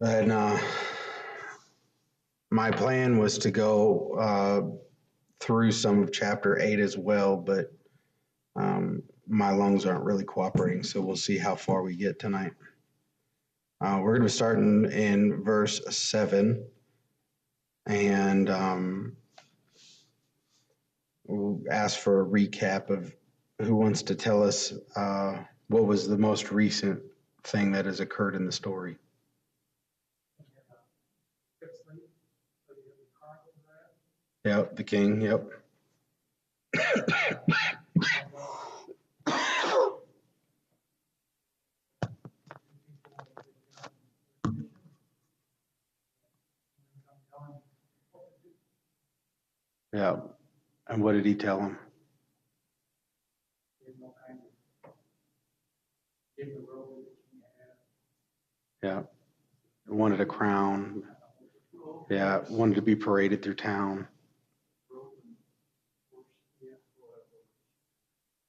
And my plan was to go through some of chapter 8 as well, but my lungs aren't really cooperating, so we'll see how far we get tonight. We're going to start in verse 7, and we'll ask for a recap of who wants to tell us what was the most recent thing that has occurred in the story. Yep, the king, yep. Yeah. And what did he tell him? Yeah. Wanted a crown. Yeah. Wanted to be paraded through town.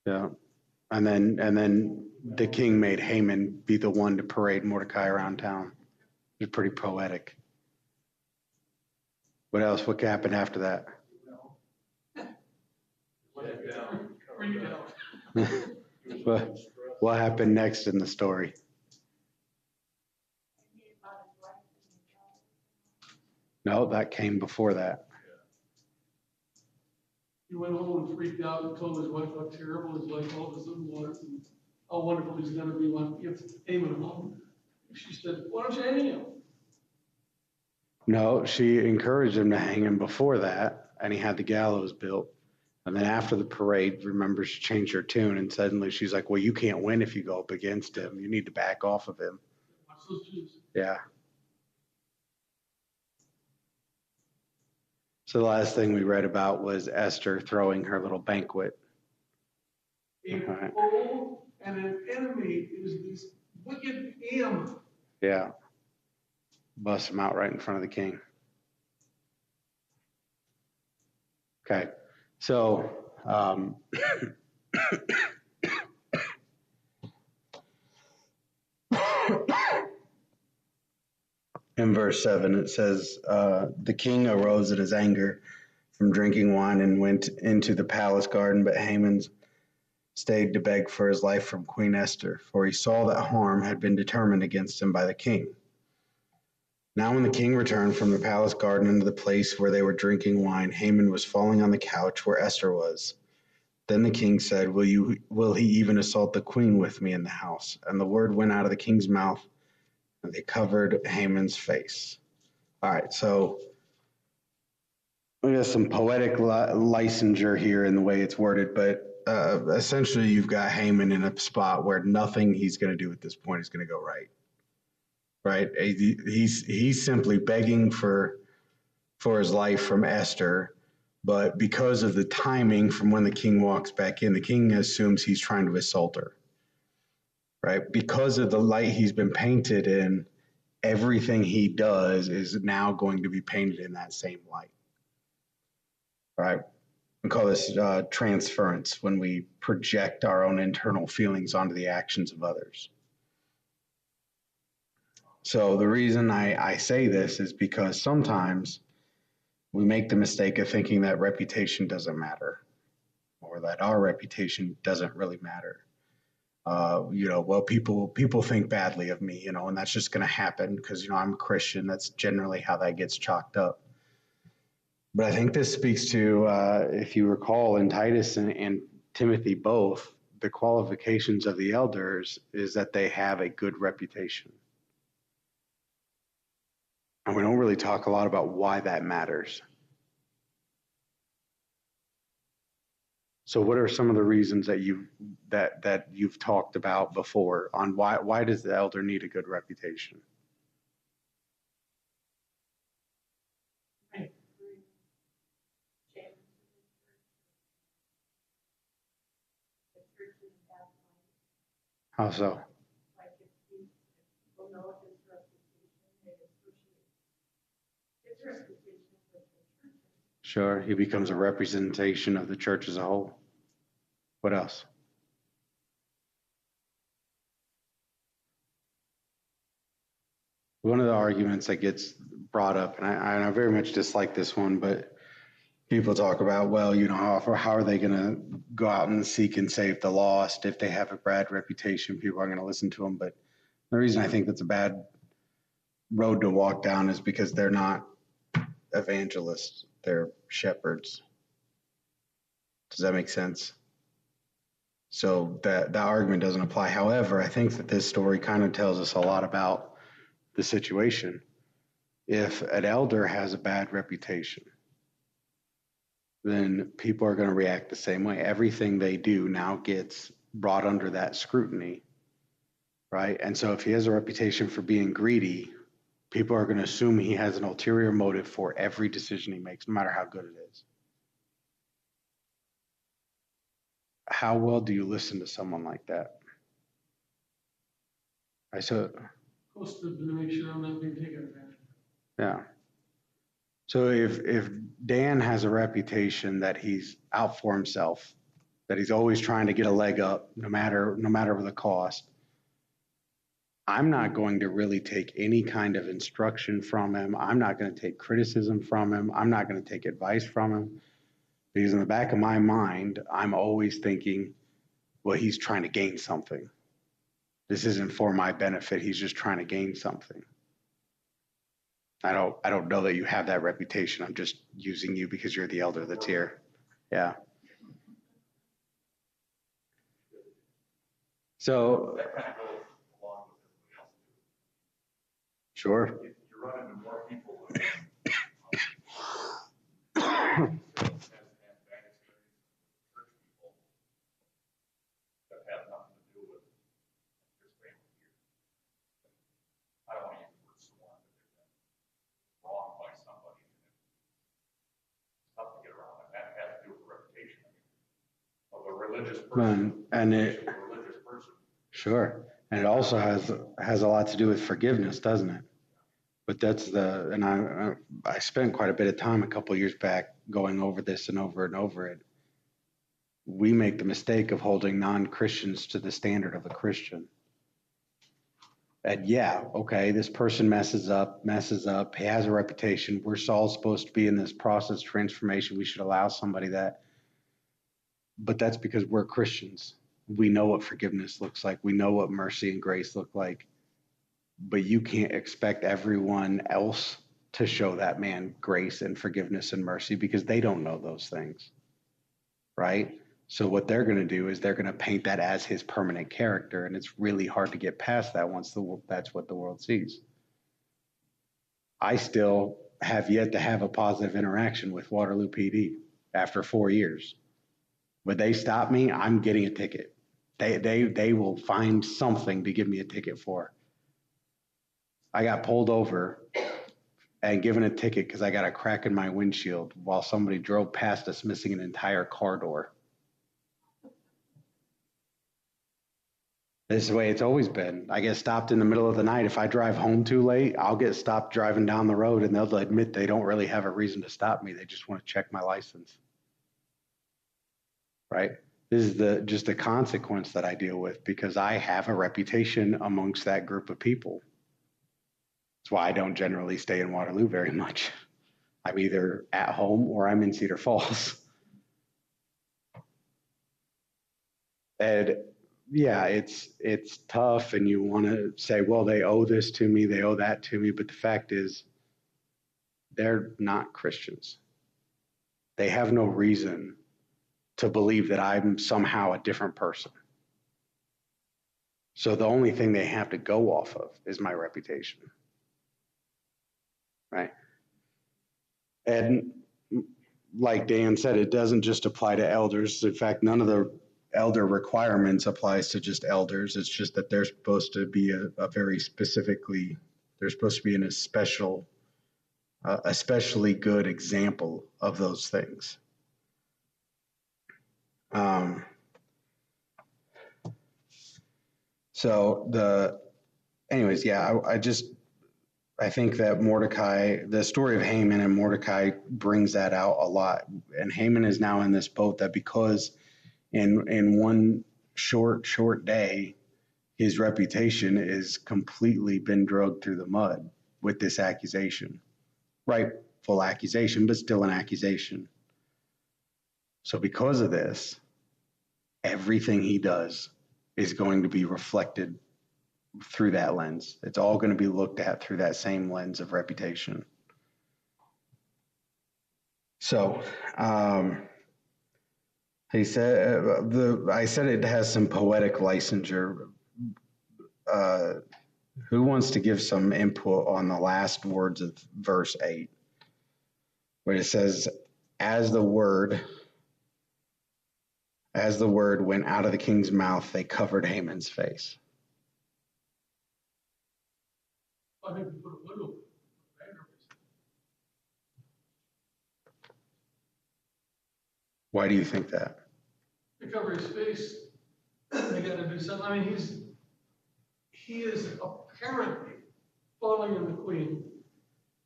Yeah. And then the king made Haman be the one to parade Mordecai around town. It was pretty poetic. What else? What happened after that? What happened next in the story? No, that came before that. He went home and freaked out and told his wife how terrible his life all of a sudden was and how wonderful he's going to be when he gets Haman home. She said, "Why don't you hang him?" No, she encouraged him to hang him before that, and he had the gallows built. And then after the parade, remember, she changed her tune, and suddenly she's like, well, you can't win if you go up against him. You need to back off of him. Yeah. So the last thing we read about was Esther throwing her little banquet. A foe and an enemy is this wicked Ham. Yeah. Bust him out right in front of the king. Okay. So, in verse 7, it says, the king arose in his anger from drinking wine and went into the palace garden, but Haman stayed to beg for his life from Queen Esther, for he saw that harm had been determined against him by the king. Now when the king returned from the palace garden into the place where they were drinking wine, Haman was falling on the couch where Esther was. Then the king said, will he even assault the queen with me in the house? And the word went out of the king's mouth, and they covered Haman's face. All right, so we got some poetic licensure here in the way it's worded, but essentially you've got Haman in a spot where nothing he's going to do at this point is going to go right. Right? He's simply begging for his life from Esther, but because of the timing from when the king walks back in, the king assumes he's trying to assault her. Right? Because of the light he's been painted in, everything he does is now going to be painted in that same light. Right? We call this transference, when we project our own internal feelings onto the actions of others. So the reason I say this is because sometimes we make the mistake of thinking that reputation doesn't matter, or that our reputation doesn't really matter. Well, people think badly of me, and that's just going to happen because, I'm a Christian. That's generally how that gets chalked up. But I think this speaks to, if you recall, in Titus and Timothy both, the qualifications of the elders is that they have a good reputation. And we don't really talk a lot about why that matters. So what are some of the reasons that you've talked about before on why does the elder need a good reputation? How so? Sure, he becomes a representation of the church as a whole. What else? One of the arguments that gets brought up, and I very much dislike this one, but people talk about, well, how are they going to go out and seek and save the lost if they have a bad reputation? People aren't going to listen to them. But the reason I think that's a bad road to walk down is because they're not evangelists, they're shepherds. Does that make sense? So that argument doesn't apply. However, I think that this story kind of tells us a lot about the situation. If an elder has a bad reputation, then people are going to react the same way. Everything they do now gets brought under that scrutiny, right? And so if he has a reputation for being greedy, people are going to assume he has an ulterior motive for every decision he makes, no matter how good it is. How well do you listen to someone like that? Supposed to make sure I'm not being taken advantage of. Yeah. So if Dan has a reputation that he's out for himself, that he's always trying to get a leg up, no matter the cost, I'm not going to really take any kind of instruction from him. I'm not going to take criticism from him. I'm not going to take advice from him, because in the back of my mind, I'm always thinking, well, he's trying to gain something. This isn't for my benefit. He's just trying to gain something. I don't know that you have that reputation. I'm just using you because you're the elder that's here. Yeah. So that kind of goes along with everybody else. Sure. If you run into more people with has had bad experiences with church people that have nothing to do with his family here. I don't want to use the word sworn, but they've been wronged by somebody. It's tough to get around that. That has to do with the reputation of a religious person. Sure. And it also has a lot to do with forgiveness, doesn't it? But I spent quite a bit of time a couple of years back going over this and over it. We make the mistake of holding non-Christians to the standard of a Christian. And yeah, okay, this person messes up, he has a reputation. We're all supposed to be in this process of transformation. We should allow somebody that. But that's because we're Christians. We know what forgiveness looks like. We know what mercy and grace look like. But you can't expect everyone else to show that man grace and forgiveness and mercy, because they don't know those things, right? So what they're going to do is they're going to paint that as his permanent character, and it's really hard to get past that once that's what the world sees. I still have yet to have a positive interaction with Waterloo PD after 4 years. When they stop me, I'm getting a ticket. They will find something to give me a ticket for. I got pulled over and given a ticket because I got a crack in my windshield while somebody drove past us missing an entire car door. This is the way it's always been. I get stopped in the middle of the night. If I drive home too late, I'll get stopped driving down the road, and they'll admit they don't really have a reason to stop me. They just want to check my license. Right? This is just a consequence that I deal with because I have a reputation amongst that group of people. That's why I don't generally stay in Waterloo very much. I'm either at home or I'm in Cedar Falls. And yeah, it's tough, and you want to say, well, they owe this to me, they owe that to me, but the fact is they're not Christians. They have no reason to believe that I'm somehow a different person. So the only thing they have to go off of is my reputation. Right? And like Dan said, it doesn't just apply to elders. In fact, none of the elder requirements applies to just elders. It's just that they're supposed to be they're supposed to be in especially good example of those things. I think that Mordecai, the story of Haman and Mordecai brings that out a lot. And Haman is now in this boat that because in one short day, his reputation is completely been dragged through the mud. with this accusation. Rightful accusation, but still an accusation. So because of this, everything he does is going to be reflected through that lens. It's all going to be looked at through that same lens of reputation. So, he said, I said it has some poetic licensure. Who wants to give some input on the last words of verse 8, where it says, as the word went out of the king's mouth, they covered Haman's face. I think we put a little bag over his head. Why do you think that? To cover his face, they gotta do something. I mean, he is apparently following the queen,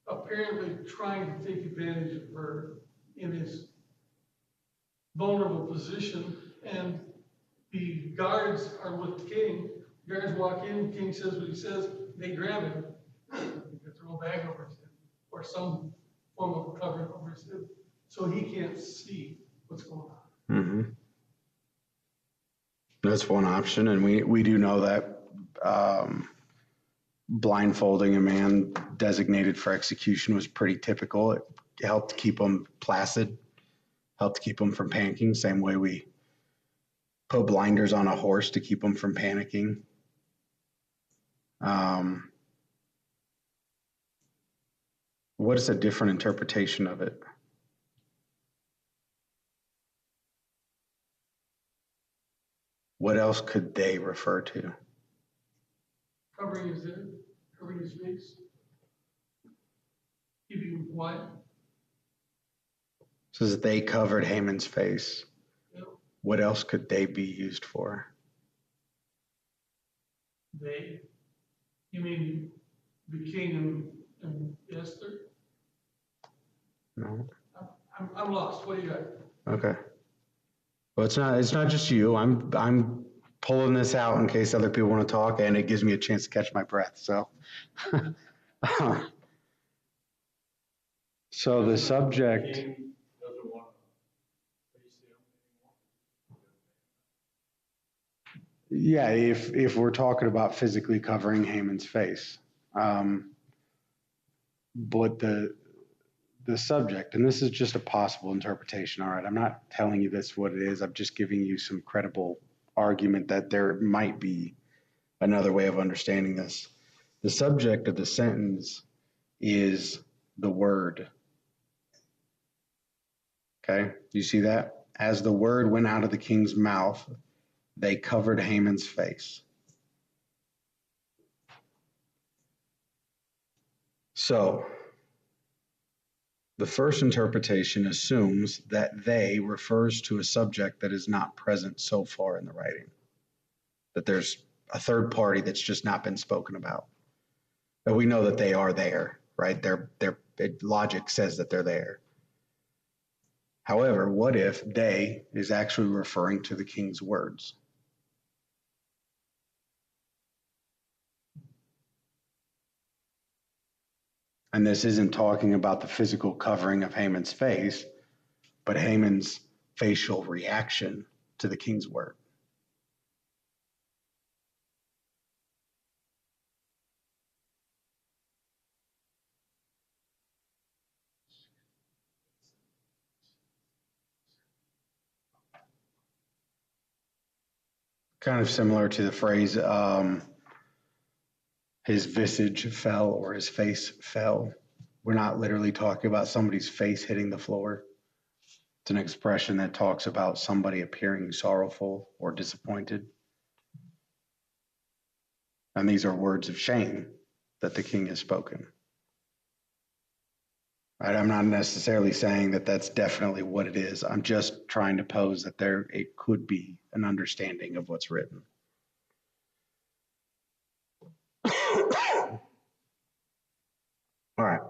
apparently trying to take advantage of her in his vulnerable position, and the guards are with the king. Guards walk in, the king says what he says, they grab him, they throw a bag over his head, or some form of covering over his head, so he can't see what's going on. Mm-hmm. That's one option, and we do know that blindfolding a man designated for execution was pretty typical. It helped keep him placid, helped keep him from panicking, same way we put blinders on a horse to keep him from panicking. What is a different interpretation of it? What else could they refer to? Covering his head, covering his face, keeping him quiet. It says they covered Haman's face. You know, What else could they be used for? they, you mean the king and Esther? No. I'm lost. What do you got? Okay. Well, it's not just you. I'm pulling this out in case other people want to talk, and it gives me a chance to catch my breath. So, so the subject. King doesn't want to face him anymore. Yeah, if we're talking about physically covering Haman's face, but the subject, and this is just a possible interpretation. All right, I'm not telling you that's what it is. I'm just giving you some credible argument that there might be another way of understanding this. The subject of the sentence is the word. Okay, do you see that? As the word went out of the king's mouth, they covered Haman's face. So, the first interpretation assumes that they refers to a subject that is not present so far in the writing, that there's a third party that's just not been spoken about. But we know that they are there, right? Their logic says that they're there. However, what if they is actually referring to the king's words? And this isn't talking about the physical covering of Haman's face, but Haman's facial reaction to the king's word. Kind of similar to the phrase, his visage fell or his face fell. We're not literally talking about somebody's face hitting the floor. It's an expression that talks about somebody appearing sorrowful or disappointed. And these are words of shame that the king has spoken. Right? I'm not necessarily saying that that's definitely what it is. I'm just trying to pose that it could be an understanding of what's written. All right.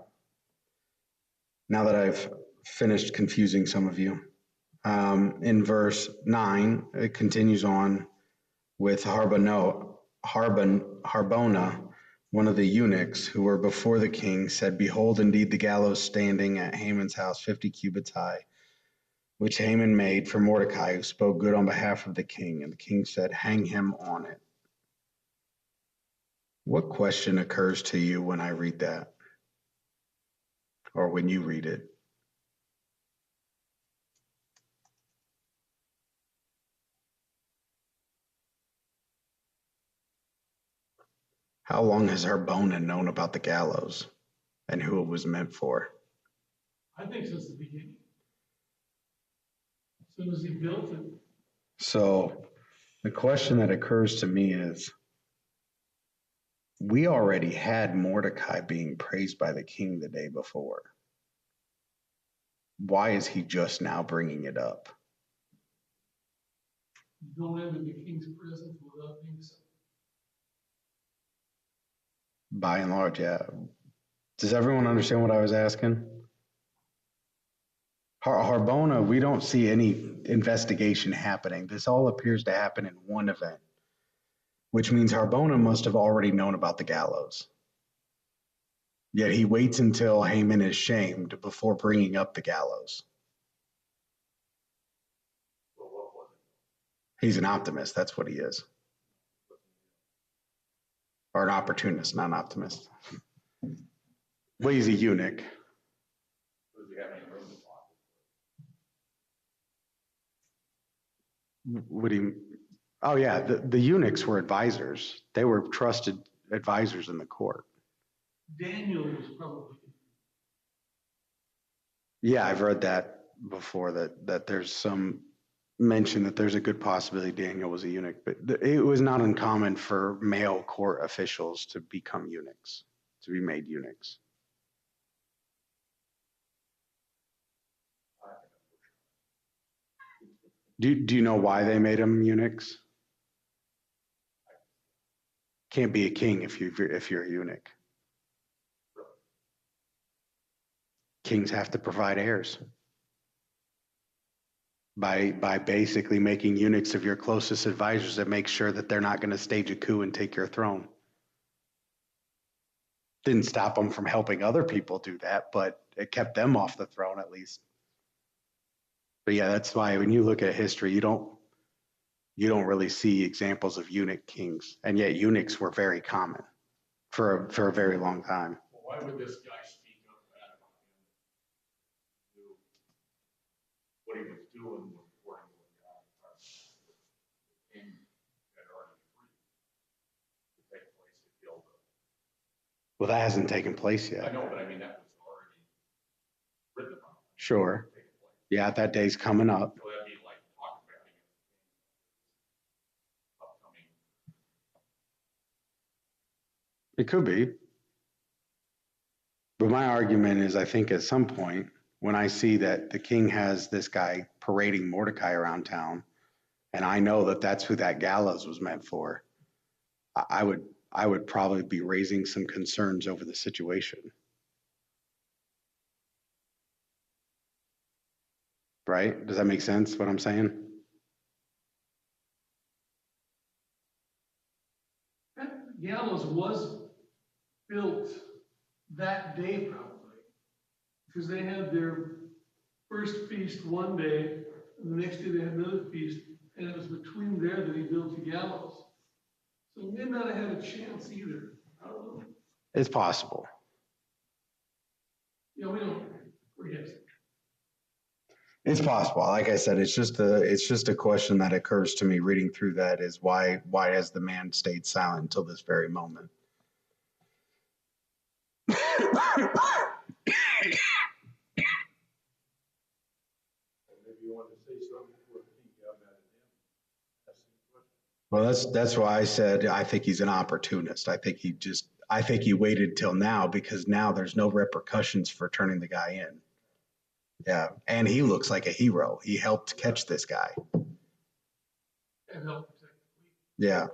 Now that I've finished confusing some of you, in verse 9, it continues on with Harbona, One of the eunuchs who were before the king said, "Behold, indeed the gallows standing at Haman's house 50 cubits high, which Haman made for Mordecai, who spoke good on behalf of the king." And the king said, "Hang him on it." What question occurs to you when I read that? Or when you read it? How long has Harbona known about the gallows and who it was meant for? I think since the beginning. As soon as he built it. So the question that occurs to me is, we already had Mordecai being praised by the king the day before. Why is he just now bringing it up? You don't enter the king's presence without being sent. By and large, yeah. Does everyone understand what I was asking? Harbona, we don't see any investigation happening. This all appears to happen in one event, which means Harbona must have already known about the gallows. Yet he waits until Haman is shamed before bringing up the gallows. He's an optimist, that's what he is. Or an opportunist, not an optimist. Well, he's a eunuch. Does he have any room to talk? What do you? Oh yeah, the eunuchs were advisors. They were trusted advisors in the court. Daniel was probably. Yeah, I've read that before, that there's some mention that there's a good possibility Daniel was a eunuch, but it was not uncommon for male court officials to become eunuchs, to be made eunuchs. Do you know why they made them eunuchs? Can't be a king if you're a eunuch. Kings have to provide heirs by basically making eunuchs of your closest advisors that make sure that they're not going to stage a coup and take your throne. Didn't stop them from helping other people do that, but it kept them off the throne at least. But yeah, that's why when you look at history, you don't really see examples of eunuch kings, and yet eunuchs were very common for a very long time. Well, why would this guy speak up bad about him? What he was doing was according to what God the king had already agreed to take place to kill them. Well, that hasn't taken place I yet. know, but I mean, that was already written about. Sure. Yeah, that day's coming up. So that'd be like talking about upcoming. It could be. But my argument is, I think at some point, when I see that the king has this guy parading Mordecai around town, and I know that that's who that gallows was meant for, I would probably be raising some concerns over the situation. Right? Does that make sense, what I'm saying? That gallows was built that day probably, because they had their first feast one day, and the next day they had another feast, and it was between there that he built the gallows. So he may not have had a chance either. I don't know. It's possible. Yeah, we don't. We're guessing. It's possible. Like I said, it's just a question that occurs to me reading through that, is why has the man stayed silent until this very moment? Well, that's why I said I think he's an opportunist. I think he waited till now because now there's no repercussions for turning the guy in. Yeah, and he looks like a hero. He helped catch this guy. And help protect the queen. Yeah.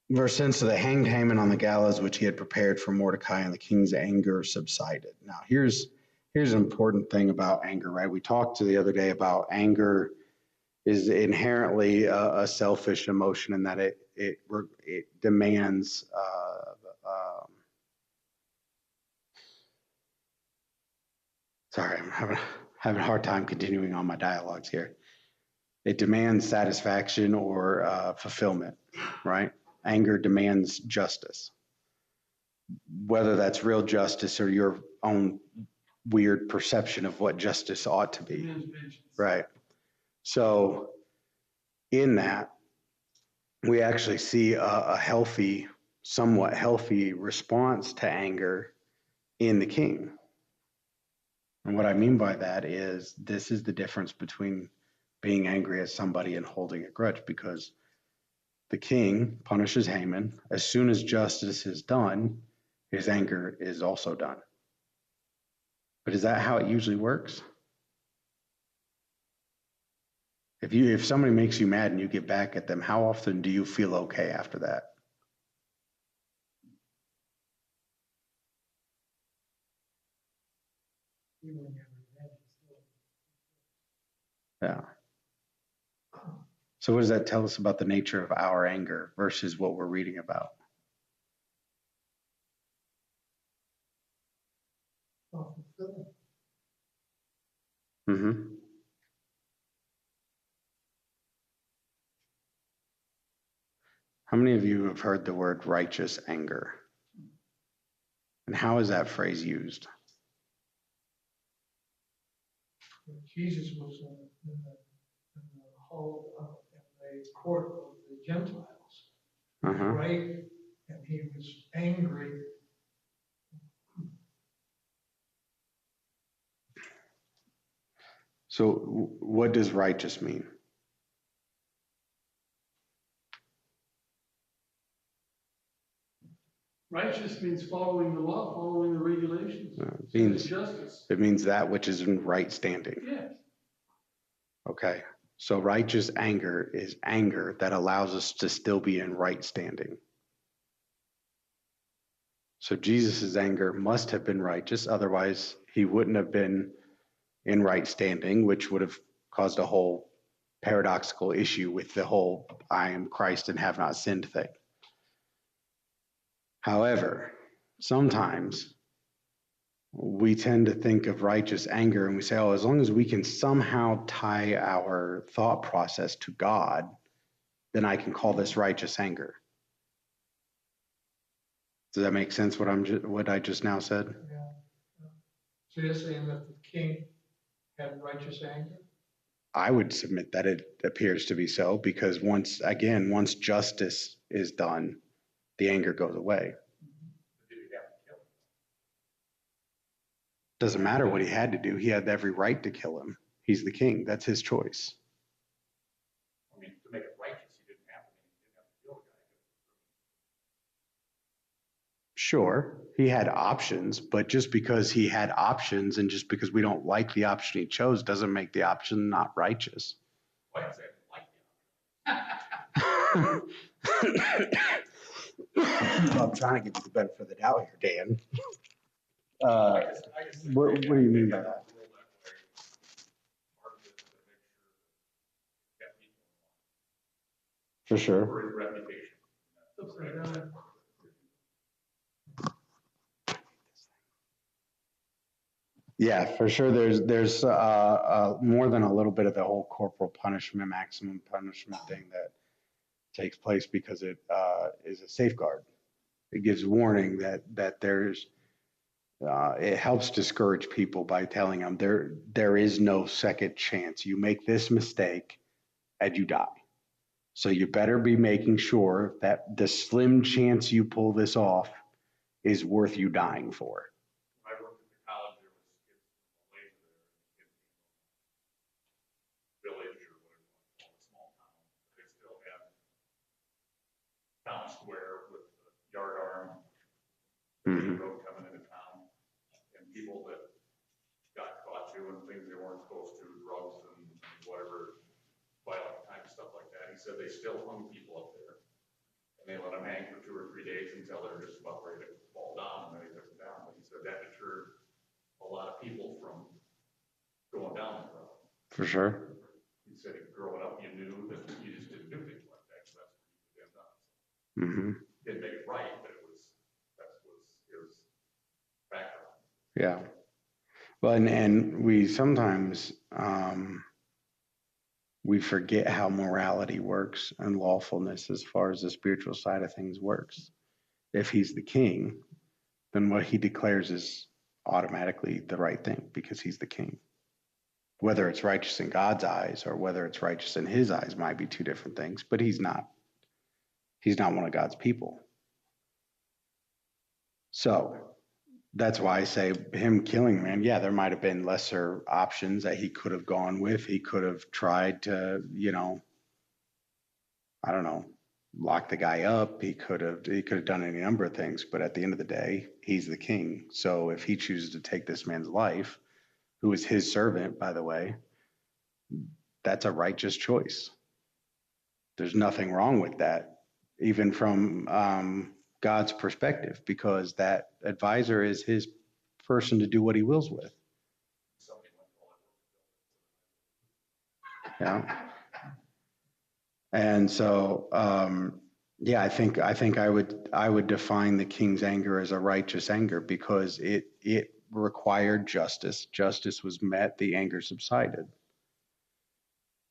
Verse 10, so they hanged Haman on the gallows which he had prepared for Mordecai, and the king's anger subsided. Now, here's an important thing about anger, right? We talked the other day about anger is inherently a selfish emotion, in that it demands sorry, I'm having a hard time continuing on my dialogues here. It demands satisfaction or fulfillment, right? Anger demands justice, whether that's real justice or your own weird perception of what justice ought to be, right? So in that, we actually see a healthy, somewhat healthy response to anger in the king. And what I mean by that is this is the difference between being angry at somebody and holding a grudge, because the king punishes Haman. As soon as justice is done, his anger is also done. But is that how it usually works? If somebody makes you mad and you get back at them, how often do you feel okay after that? Yeah. So what does that tell us about the nature of our anger versus what we're reading about? Mm-hmm. How many of you have heard the word righteous anger? And how is that phrase used? Jesus was in the hall in the court of the Gentiles, right? And he was angry. So what does righteous mean? Righteous means following the law, following the regulations. It means that which is in right standing. Yes. Okay. So righteous anger is anger that allows us to still be in right standing. So Jesus's anger must have been righteous, otherwise he wouldn't have been in right standing, which would have caused a whole paradoxical issue with the whole I am Christ and have not sinned thing. However, sometimes we tend to think of righteous anger and we say, oh, as long as we can somehow tie our thought process to God, then I can call this righteous anger. Does that make sense what I just now said? Yeah. So you're saying that the king had righteous anger? I would submit that it appears to be so, because once justice is done, the anger goes away. Doesn't matter what he had to do. He had every right to kill him. He's the king. That's his choice. I mean, to make it righteous, he didn't have to kill the guy. Sure, he had options, but just because he had options and just because we don't like the option he chose doesn't make the option not righteous. Why is that like I'm trying to give you the benefit of the doubt here, Dan. I just What do you mean by that? For sure. For his reputation. Yeah, for sure. There's more than a little bit of the whole corporal punishment, maximum punishment thing that takes place because it is a safeguard. It gives warning that there's it helps discourage people by telling them there is no second chance. You make this mistake and you die. So you better be making sure that the slim chance you pull this off is worth you dying for. When I worked at the college, there was kids from Malaysia there, and village or whatever you want to call it, small town. They still have town square with the yard arm, Mm-hmm. road coming into town, and people that got caught doing things they weren't supposed to, drugs and whatever, violent kind of stuff like that. He said they still hung people up there, and they let them hang for 2 or 3 days until they were just about ready to fall down, and then they took them down. But he said that deterred a lot of people from going down that road. For sure. He said growing up, you knew that you just didn't do things like that because that's what you did. Mm-hmm. Didn't make it right, but it was background. Yeah. Well, and we sometimes we forget how morality works and lawfulness as far as the spiritual side of things works. If he's the king, then what he declares is automatically the right thing because he's the king. Whether it's righteous in God's eyes or whether it's righteous in his eyes might be two different things, but he's not. He's not one of God's people. So that's why I say him killing, man. Yeah, there might have been lesser options that he could have gone with. He could have tried to, I don't know, lock the guy up. He could have done any number of things. But at the end of the day, he's the king. So if he chooses to take this man's life, who is his servant, by the way, that's a righteous choice. There's nothing wrong with that, even from God's perspective, because that advisor is his person to do what he wills with. Yeah. And so, yeah, I would define the king's anger as a righteous anger because it required justice. Justice was met, the anger subsided.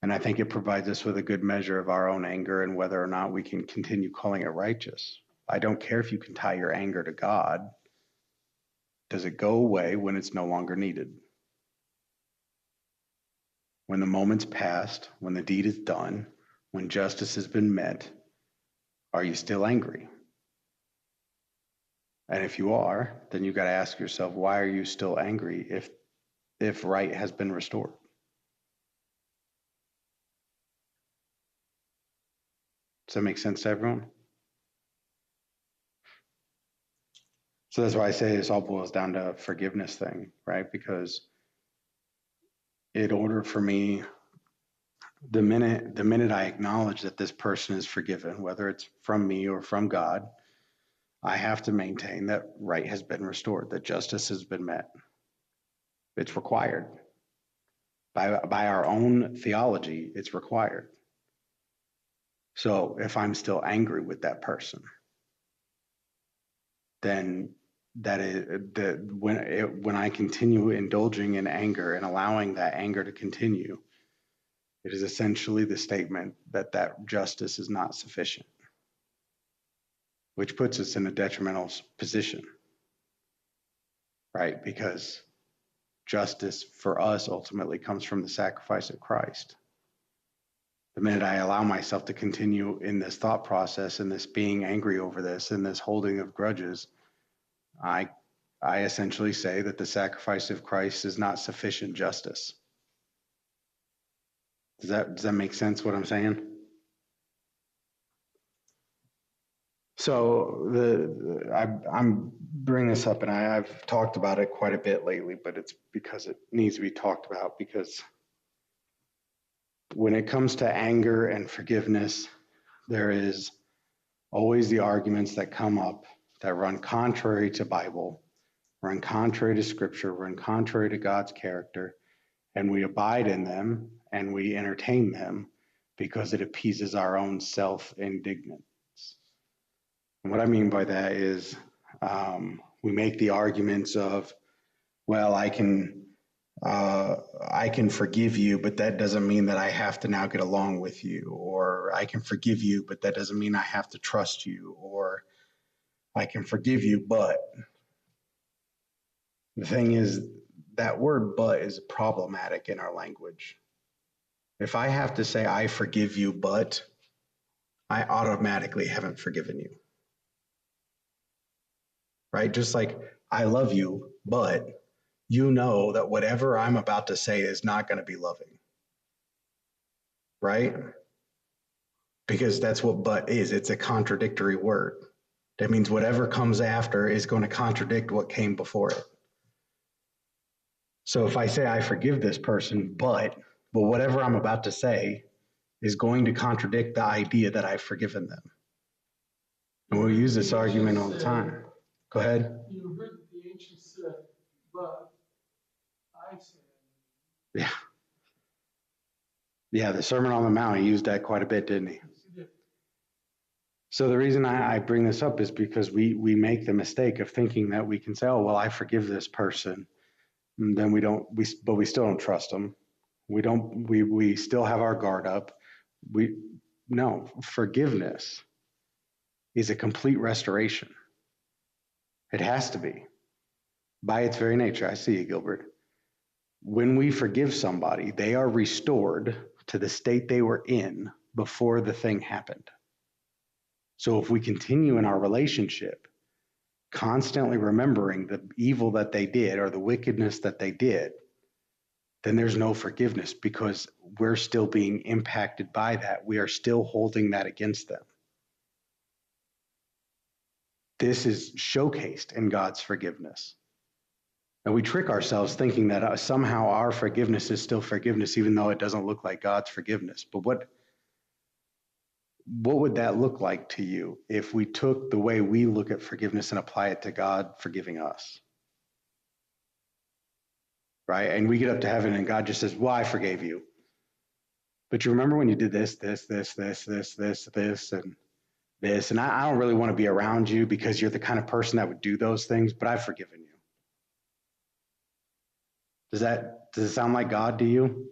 And I think it provides us with a good measure of our own anger and whether or not we can continue calling it righteous. I don't care if you can tie your anger to God. Does it go away when it's no longer needed? When the moment's passed, when the deed is done, when justice has been met, are you still angry? And if you are, then you got to ask yourself, why are you still angry if right has been restored? Does that make sense to everyone? So that's why I say this all boils down to a forgiveness thing, right? Because in order for me, the minute I acknowledge that this person is forgiven, whether it's from me or from God, I have to maintain that right has been restored, that justice has been met. It's required. By our own theology, it's required. So if I'm still angry with that person, then that is when I continue indulging in anger and allowing that anger to continue, it is essentially the statement that justice is not sufficient, which puts us in a detrimental position, right? Because justice for us ultimately comes from the sacrifice of Christ. The minute I allow myself to continue in this thought process and this being angry over this and this holding of grudges, I essentially say that the sacrifice of Christ is not sufficient justice. Does that make sense what I'm saying? So I'm bringing this up and I've talked about it quite a bit lately, but it's because it needs to be talked about because when it comes to anger and forgiveness, there is always the arguments that come up that run contrary to Bible, run contrary to Scripture, run contrary to God's character, and we abide in them and we entertain them because it appeases our own self-indignance. And what I mean by that is we make the arguments of, well, I can forgive you, but that doesn't mean that I have to now get along with you. Or I can forgive you, but that doesn't mean I have to trust you. Or I can forgive you, but the thing is, that word but is problematic in our language. If I have to say, I forgive you, but I automatically haven't forgiven you. Right? Just like I love you, but you know that whatever I'm about to say is not going to be loving. Right? Because that's what but is. It's a contradictory word. That means whatever comes after is going to contradict what came before it. So if I say I forgive this person, but whatever I'm about to say is going to contradict the idea that I've forgiven them. And we'll use this argument all the time. Go ahead. You heard the ancients say, but I said. Yeah. Yeah, the Sermon on the Mount, he used that quite a bit, didn't he? Yes, he did. So the reason I bring this up is because we make the mistake of thinking that we can say, oh, well, I forgive this person. And then but we still don't trust them. We still have our guard up. No, forgiveness is a complete restoration. It has to be by its very nature. I see you, Gilbert. When we forgive somebody, they are restored to the state they were in before the thing happened. So if we continue in our relationship, constantly remembering the evil that they did or the wickedness that they did, then there's no forgiveness because we're still being impacted by that. We are still holding that against them. This is showcased in God's forgiveness. And we trick ourselves thinking that somehow our forgiveness is still forgiveness, even though it doesn't look like God's forgiveness. But what would that look like to you if we took the way we look at forgiveness and apply it to God forgiving us? Right? And we get up to heaven and God just says, well, I forgave you. But you remember when you did this, and this, and I don't really want to be around you because you're the kind of person that would do those things, but I've forgiven you. Does it sound like God to you?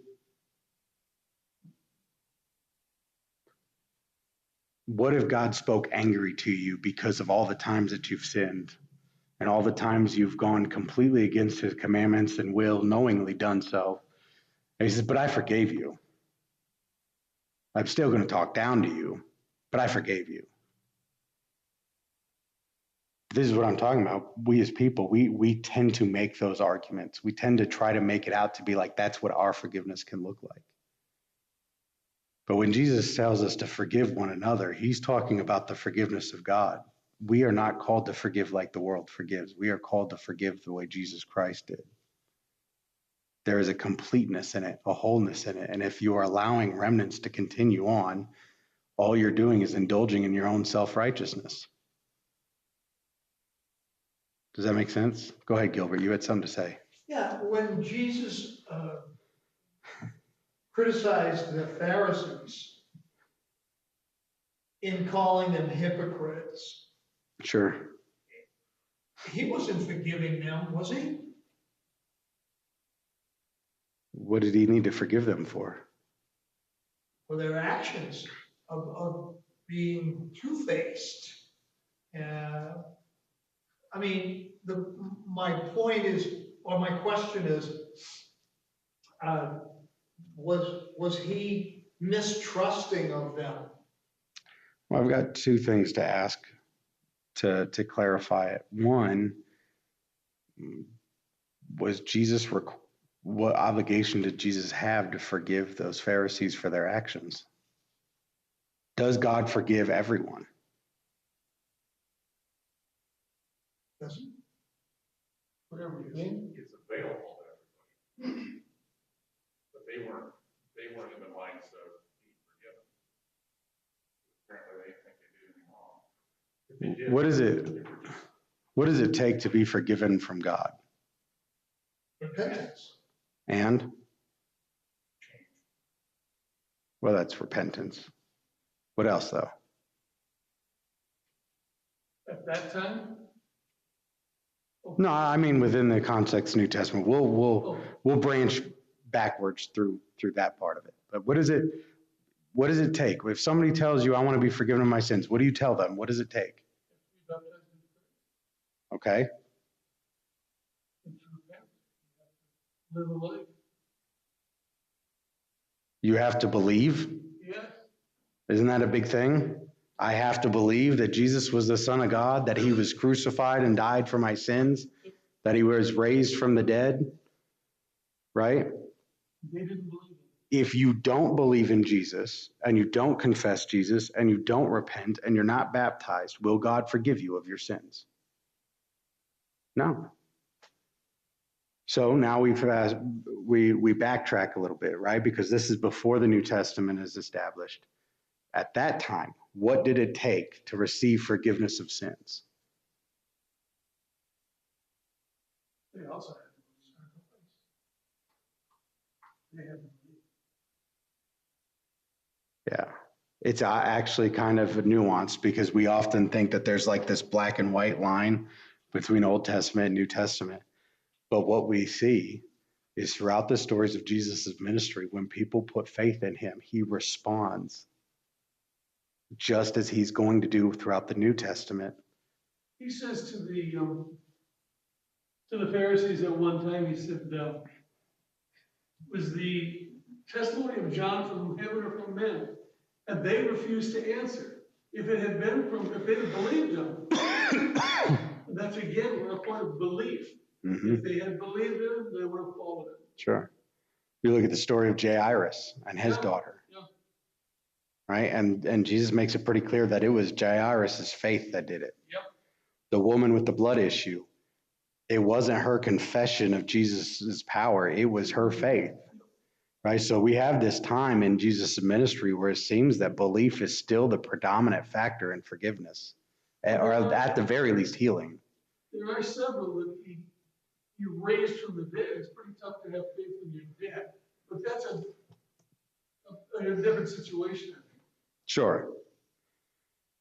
What if God spoke angry to you because of all the times that you've sinned and all the times you've gone completely against his commandments and will, knowingly done so? And he says, but I forgave you. I'm still going to talk down to you, but I forgave you. This is what I'm talking about. We as people, we tend to make those arguments. We tend to try to make it out to be like that's what our forgiveness can look like. But when Jesus tells us to forgive one another, he's talking about the forgiveness of God. We are not called to forgive like the world forgives. We are called to forgive the way Jesus Christ did. There is a completeness in it, a wholeness in it. And if you are allowing remnants to continue on, all you're doing is indulging in your own self-righteousness. Does that make sense? Go ahead, Gilbert. You had something to say. Yeah, when Jesus criticized the Pharisees in calling them hypocrites, Sure. he wasn't forgiving them, was he? What did he need to forgive them for? For their actions of being two-faced. I mean, my point is, or my question is, was he mistrusting of them? Well, I've got two things to ask to clarify it. One, was Jesus, what obligation did Jesus have to forgive those Pharisees for their actions? Does God forgive everyone? Does he? Whatever you think. It's available to everybody. But they weren't in the mindset of being forgiven. Apparently they think they did anything wrong. If they did, What does it take to be forgiven from God? Repentance. And? Well, that's repentance. What else, though? At that time? No, I mean within the context of New Testament. We'll branch backwards through that part of it. But what does it take? If somebody tells you, I want to be forgiven of my sins, what do you tell them? What does it take? Okay. Live a life. You have to believe. Yes. Isn't that a big thing? I have to believe that Jesus was the Son of God, that he was crucified and died for my sins, that he was raised from the dead, right? They didn't believe it. If you don't believe in Jesus and you don't confess Jesus and you don't repent and you're not baptized, will God forgive you of your sins? No. So now we backtrack a little bit, right? Because this is before the New Testament is established. At that time, what did it take to receive forgiveness of sins? They also had sacrifice. They had to believe. Yeah. It's actually kind of nuanced because we often think that there's like this black and white line between Old Testament and New Testament. But what we see is throughout the stories of Jesus' ministry, when people put faith in him, he responds just as he's going to do throughout the New Testament. He says to the Pharisees at one time, he said, was the testimony of John from heaven or from men? And they refused to answer. If they had believed him, that's again, we're a point of belief. Mm-hmm. If they had believed him, they would have followed him. Sure. You look at the story of Jairus and his daughter, right? And Jesus makes it pretty clear that it was Jairus' faith that did it. Yep. The woman with the blood issue, it wasn't her confession of Jesus' power, it was her faith, right? So we have this time in Jesus' ministry where it seems that belief is still the predominant factor in forgiveness, or at the very least healing. There are several that he raised from the dead. It's pretty tough to have faith when you're dead, but that's a different situation. Sure.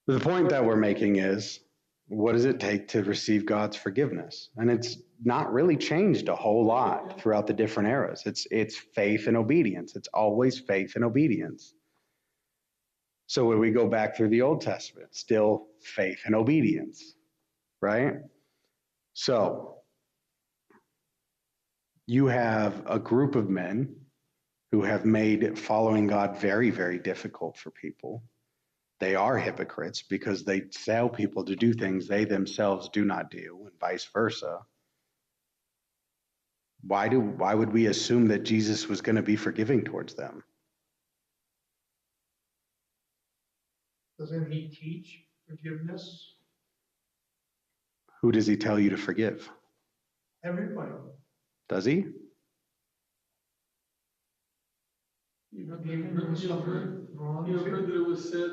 The point that we're making is, what does it take to receive God's forgiveness? And it's not really changed a whole lot throughout the different eras. It's faith and obedience. It's always faith and obedience. So when we go back through the Old Testament, still faith and obedience, right? So you have a group of men who have made following God very, very difficult for people. They are hypocrites because they tell people to do things they themselves do not do, and vice versa. Why would we assume that Jesus was going to be forgiving towards them? Doesn't he teach forgiveness? Who does he tell you to forgive? Everybody. Does he? You have heard that it was said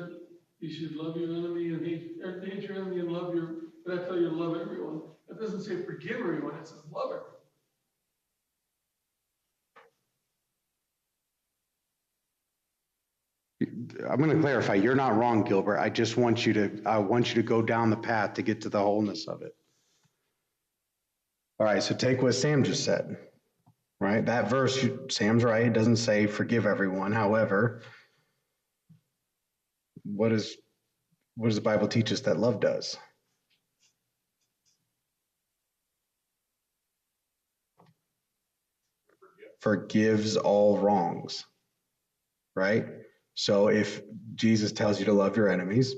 you should love your enemy and hate your enemy and love your, but I tell you to love everyone. That doesn't say forgive everyone, it says love everyone. I'm going to clarify. You're not wrong, Gilbert. I want you to go down the path to get to the wholeness of it. All right. So take what Sam just said, right? That verse, Sam's right. It doesn't say forgive everyone. However, what does the Bible teach us that love does? Forgives all wrongs, right? So if Jesus tells you to love your enemies,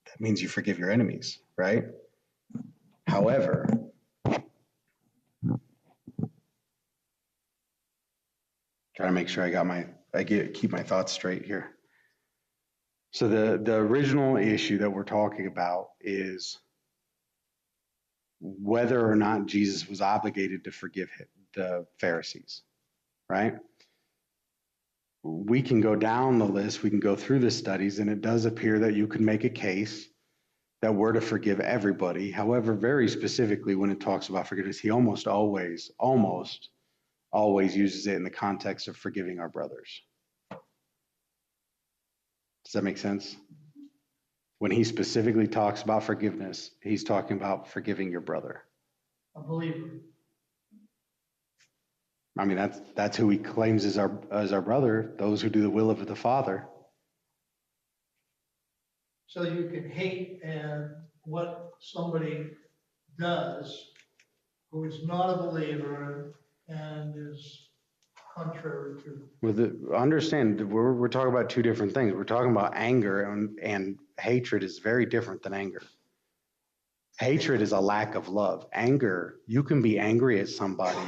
that means you forgive your enemies, right? However, trying to make sure keep my thoughts straight here. So the original issue that we're talking about is whether or not Jesus was obligated to forgive the Pharisees, right? We can go down the list, we can go through the studies, and it does appear that you can make a case that we're to forgive everybody. However, very specifically when it talks about forgiveness, he almost always uses it in the context of forgiving our brothers. Does that make sense? When he specifically talks about forgiveness, he's talking about forgiving your brother. A believer. I mean, that's who he claims as our brother, those who do the will of the Father. So you can hate and what somebody does who is not a believer and is contrary to. Understand, we're talking about two different things. We're talking about anger, and hatred is very different than anger. Hatred is a lack of love. Anger, you can be angry at somebody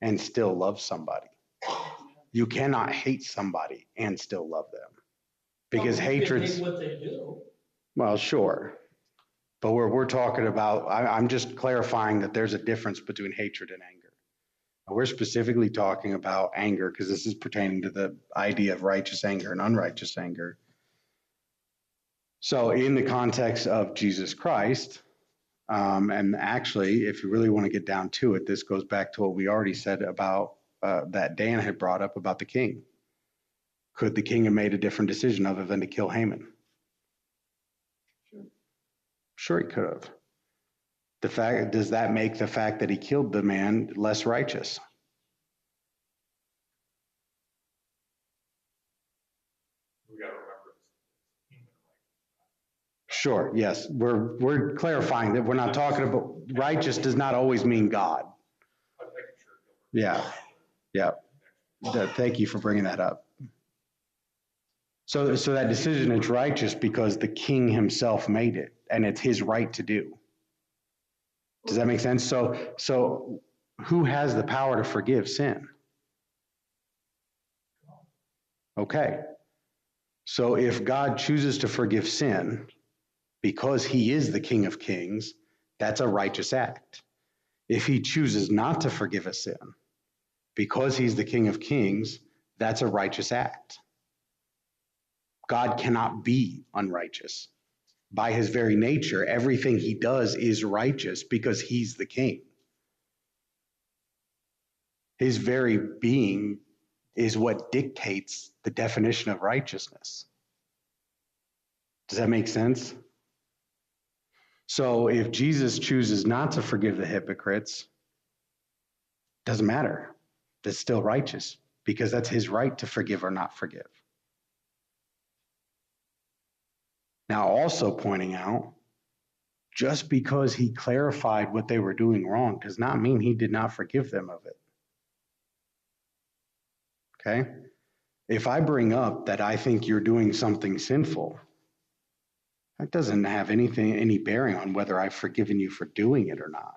and still love somebody. You cannot hate somebody and still love them. Because hatred's... hate what they do. Well, sure. But we're talking about, I'm just clarifying that there's a difference between hatred and anger. We're specifically talking about anger because this is pertaining to the idea of righteous anger and unrighteous anger. So in the context of Jesus Christ, and actually, if you really want to get down to it, this goes back to what we already said about that Dan had brought up about the king. Could the king have made a different decision other than to kill Haman? Sure, he could have. Does that make the fact that he killed the man less righteous? We gotta remember it's human right. Sure, yes. We're clarifying that we're not talking about righteous does not always mean God. I'm making sure. Yeah, yeah. Thank you for bringing that up. So that decision is righteous because the king himself made it, and it's his right to do. Does that make sense? So who has the power to forgive sin? Okay. So if God chooses to forgive sin because he is the King of Kings, that's a righteous act. If he chooses not to forgive a sin because he's the King of Kings, that's a righteous act. God cannot be unrighteous. By his very nature, everything he does is righteous because he's the king. His very being is what dictates the definition of righteousness. Does that make sense? So if Jesus chooses not to forgive the hypocrites, doesn't matter. That's still righteous because that's his right to forgive or not forgive. Now, also pointing out, just because he clarified what they were doing wrong does not mean he did not forgive them of it. Okay? If I bring up that I think you're doing something sinful, that doesn't have any bearing on whether I've forgiven you for doing it or not.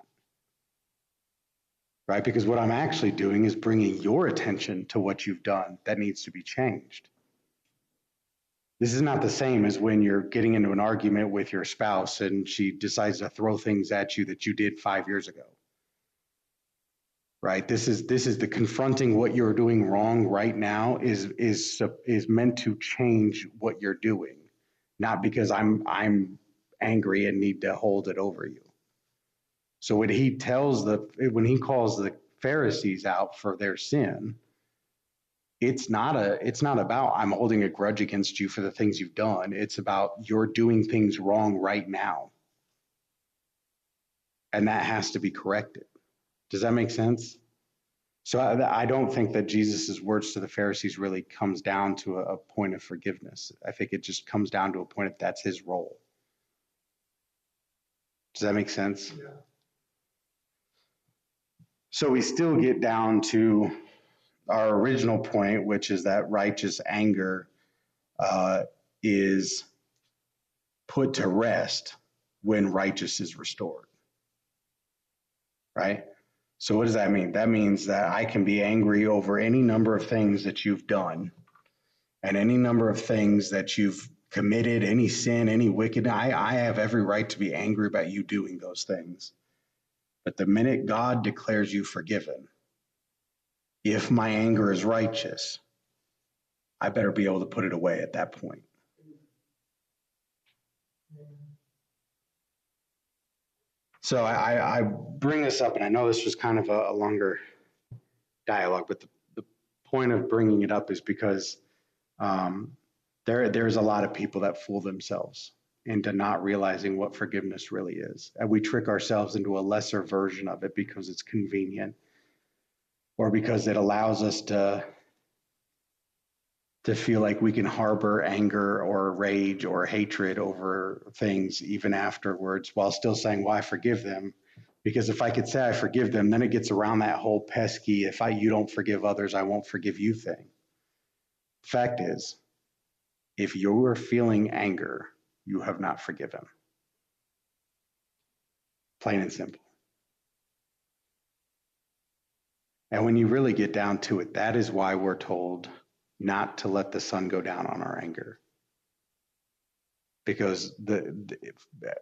Right? Because what I'm actually doing is bringing your attention to what you've done that needs to be changed. This is not the same as when you're getting into an argument with your spouse and she decides to throw things at you that you did 5 years ago. Right? This is the confronting what you're doing wrong right now is meant to change what you're doing, not because I'm angry and need to hold it over you. So when he calls the Pharisees out for their sin, it's not about I'm holding a grudge against you for the things you've done. It's about you're doing things wrong right now. And that has to be corrected. Does that make sense? So I don't think that Jesus's words to the Pharisees really comes down to a point of forgiveness. I think it just comes down to a point of that's his role. Does that make sense? Yeah. So we still get down to our original point, which is that righteous anger is put to rest when righteous is restored. Right? So what does that mean? That means that I can be angry over any number of things that you've done and any number of things that you've committed, any sin, any wickedness. I have every right to be angry about you doing those things. But the minute God declares you forgiven, if my anger is righteous, I better be able to put it away at that point. So I bring this up, and I know this was kind of a longer dialogue, but the point of bringing it up is because there's a lot of people that fool themselves into not realizing what forgiveness really is. And we trick ourselves into a lesser version of it because it's convenient or because it allows us to feel like we can harbor anger or rage or hatred over things even afterwards while still saying, well, I forgive them. Because if I could say I forgive them, then it gets around that whole pesky, you don't forgive others, I won't forgive you thing. Fact is, if you're feeling anger, you have not forgiven. Plain and simple. And when you really get down to it, that is why we're told not to let the sun go down on our anger. Because the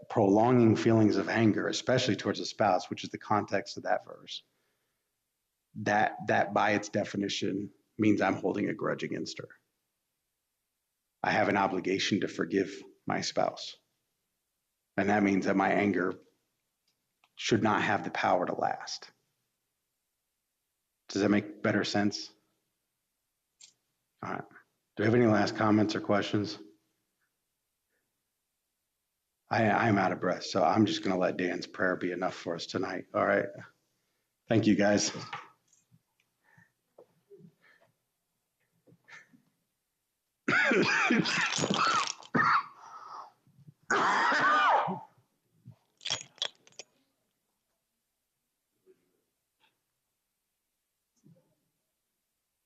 prolonging feelings of anger, especially towards a spouse, which is the context of that verse, that by its definition means I'm holding a grudge against her. I have an obligation to forgive my spouse. And that means that my anger should not have the power to last. Does that make better sense? All right. Do we have any last comments or questions? I'm out of breath, so I'm just going to let Dan's prayer be enough for us tonight. All right. Thank you, guys.